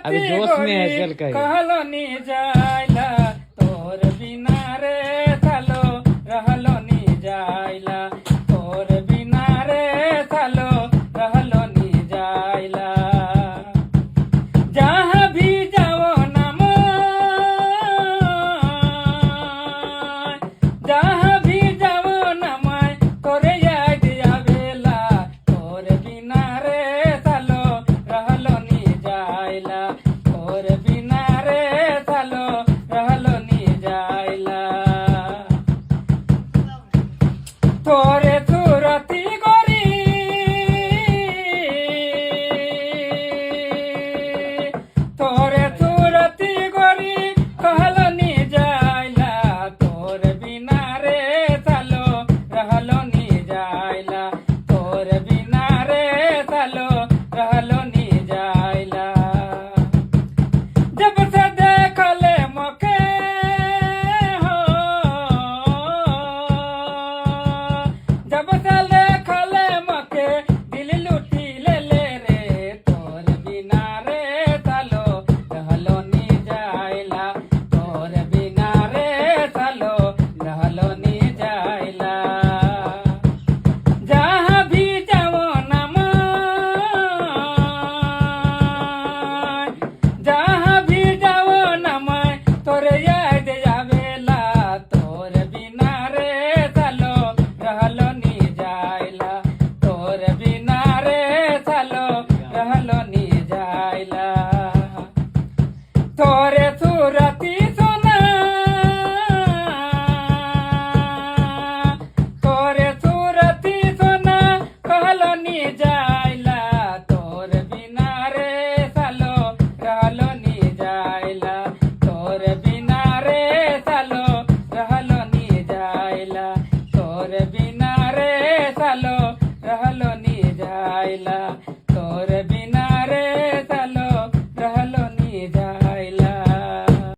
अभी जोश में है चल का कहलो नी जाइला तोर बिना रे सालो रहलो नी जाइला तोर बिना रे सालो रहलो नी जाइला जहाँ भी जाओ नम जहाँ भी जाओ नम तोरे याद आवेला तोर बिना रे सालो रहलो नी जाइला तोर बिना रे सालो रहलो नी जाइला तोरे सुरती गोरी तोरे सुरती गोरी कहलो नी जाइला तोर बिना रे सालो रहलो नी जाइला तोर बिना रे सालो रहलो नी जाइला जब से देखले मोके हो जब से देखले मोके दिल लुटी ले रे तोर बिना रे सालो रहलो नी जाइला तोर बिना रे सालो रहलो नी जाइला जहाँ भी जाओ नम जहाँ भी जाओ नम तोरे याद आवेला तोर बिना रे सालो रहलो नी जाइला तोर बिना रे सालो रहलो नी जाइला तोरे सुरती सोना तोरे सुरती सोना कहलो नी जाइला तोर बिना रे सालो रहलो नी जाइला तोर बिना रे सालो रहलो नी जाइला तोर बिना रे सालो रहलो नी जाइला तोर